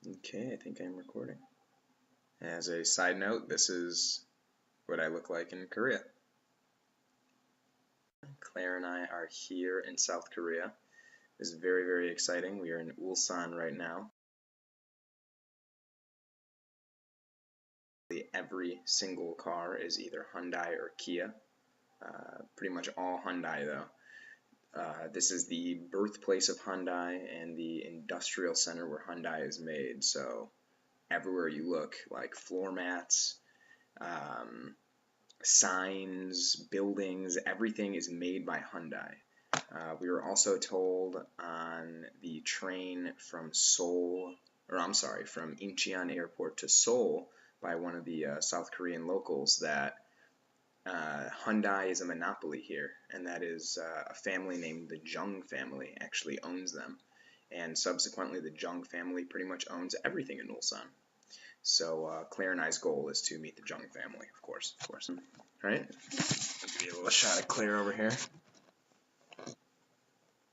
Okay, I think I'm recording. As a side note, this is what I look like in Korea. Claire and I are here in South Korea. This is very, very exciting. We are in Ulsan right now. Every single car is either Hyundai or Kia. Pretty much all Hyundai though. This is the birthplace of Hyundai and the industrial center where Hyundai is made. So everywhere you look, like floor mats, signs, buildings, everything is made by Hyundai. We were also told on the train from from Incheon Airport to Seoul by one of the South Korean locals that Hyundai is a monopoly here, and that is a family named the Jung family actually owns them, and subsequently the Jung family pretty much owns everything in Ulsan. So Claire and I's goal is to meet the Jung family, of course. Right? I'll give you a little shot of Claire over here.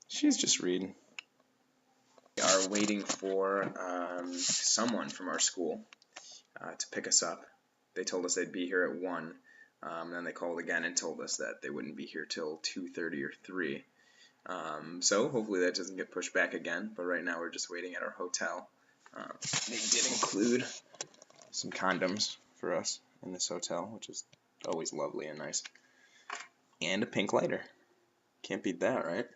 She's just reading. We are waiting for someone from our school to pick us up. They told us they'd be here at 1. Then they called again and told us that they wouldn't be here till 2:30 or 3. So hopefully that doesn't get pushed back again. But right now we're just waiting at our hotel. They did include some condoms for us in this hotel, which is always lovely and nice. And a pink lighter. Can't beat that, right?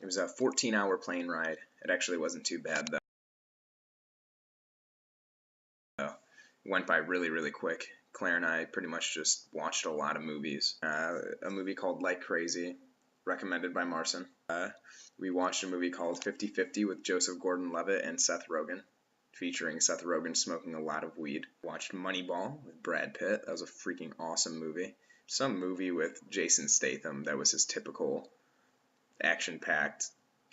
It was a 14-hour plane ride. It actually wasn't too bad, though. It went by really, really quick. Claire and I pretty much just watched a lot of movies. A movie called Like Crazy, recommended by Marcin. We watched a movie called 50-50 with Joseph Gordon-Levitt and Seth Rogen, featuring Seth Rogen smoking a lot of weed. Watched Moneyball with Brad Pitt. That was a freaking awesome movie. Some movie with Jason Statham that was his typical action-packed,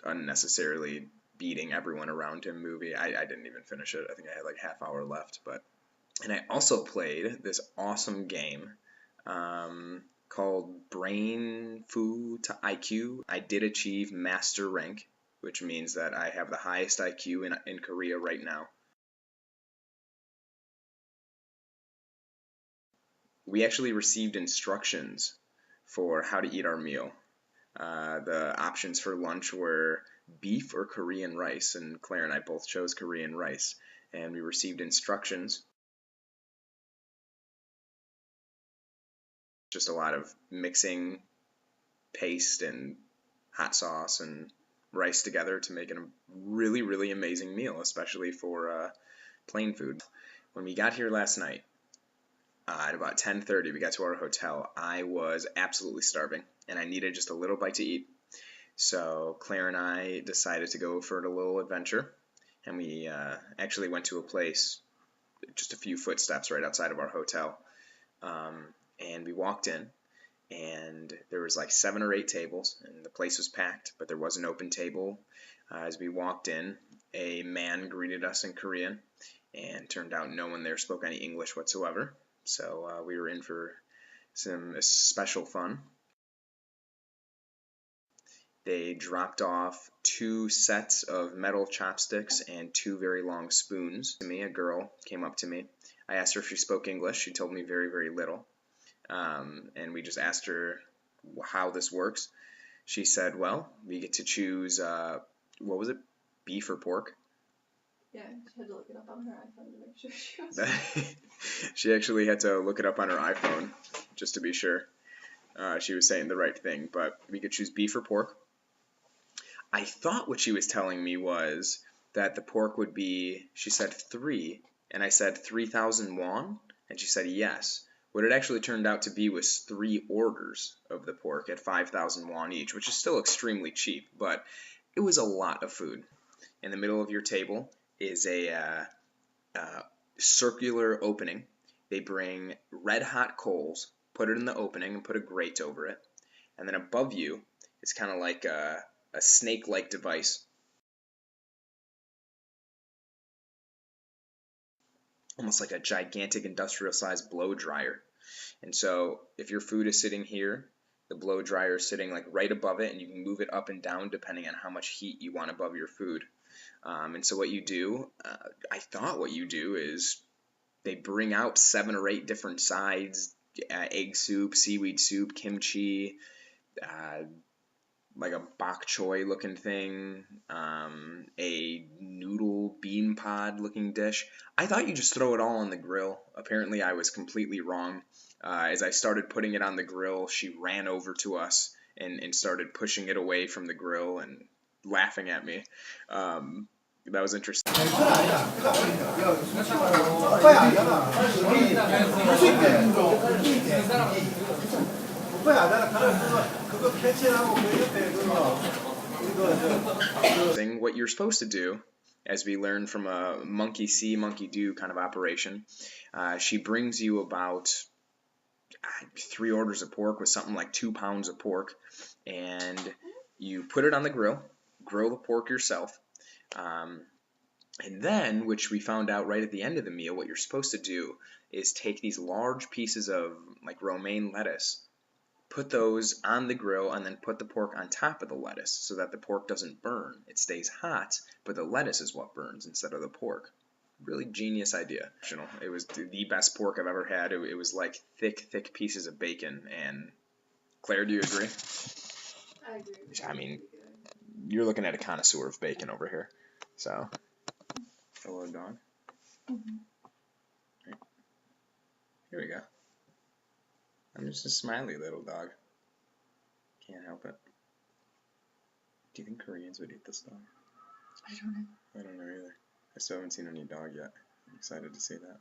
unnecessarily beating everyone around him movie. I didn't even finish it. I think I had like half hour left. And I also played this awesome game called Brain Fu to IQ. I did achieve master rank, which means that I have the highest IQ in Korea right now. We actually received instructions for how to eat our meal. The options for lunch were beef or Korean rice, and Claire and I both chose Korean rice. And we received instructions. Just a lot of mixing paste and hot sauce and rice together to make a really, really amazing meal, especially for plain food. When we got here last night, at about 10:30, we got to our hotel. I was absolutely starving, and I needed just a little bite to eat. So Claire and I decided to go for a little adventure, and we actually went to a place just a few footsteps right outside of our hotel. And we walked in, and there was like 7 or 8 tables, and the place was packed, but there was an open table. As we walked in, a man greeted us in Korean, and turned out no one there spoke any English whatsoever. So we were in for some special fun. They dropped off 2 sets of metal chopsticks and 2 very long spoons to me. A girl came up to me. I asked her if she spoke English. She told me very, very little. And we just asked her how this works. She said, well, we get to choose, what was it, beef or pork? Yeah, she had to look it up on her iPhone to make sure she was She actually had to look it up on her iPhone just to be sure she was saying the right thing. But we could choose beef or pork. I thought what she was telling me was that the pork would be, she said 3, and I said 3,000 won, and she said yes. What it actually turned out to be was 3 orders of the pork at 5,000 won each, which is still extremely cheap, but it was a lot of food. In the middle of your table is a circular opening. They bring red hot coals, put it in the opening, and put a grate over it. And then above you is kind of like a snake-like device. Almost like a gigantic industrial-sized blow dryer. And so if your food is sitting here, The blow dryer is sitting like right above it, and you can move it up and down depending on how much heat you want above your food. And so what you do, I thought what you do is they bring out 7 or 8 different sides, egg soup, seaweed soup, kimchi, like a bok choy looking thing, a noodle bean pod looking dish. I thought you just throw it all on the grill. Apparently I was completely wrong. As I started putting it on the grill, she ran over to us and started pushing it away from the grill and laughing at me. That was interesting. What you're supposed to do, as we learned from a monkey see, monkey do kind of operation, she brings you about 3 orders of pork with something like 2 pounds of pork, and you put it on the grill the pork yourself, and then, which we found out right at the end of the meal, what you're supposed to do is take these large pieces of like romaine lettuce, put those on the grill, and then put the pork on top of the lettuce so that the pork doesn't burn. It stays hot, but the lettuce is what burns instead of the pork. Really genius idea. It was the best pork I've ever had. It was like thick pieces of bacon. And Claire, do you agree? I agree. I mean, you're looking at a connoisseur of bacon over here. So, hello, dog. Mm-hmm. Right. Here we go. I'm just a smiley little dog. Can't help it. Do you think Koreans would eat this dog? I don't know. I don't know either. I still haven't seen any dog yet. I'm excited to see that.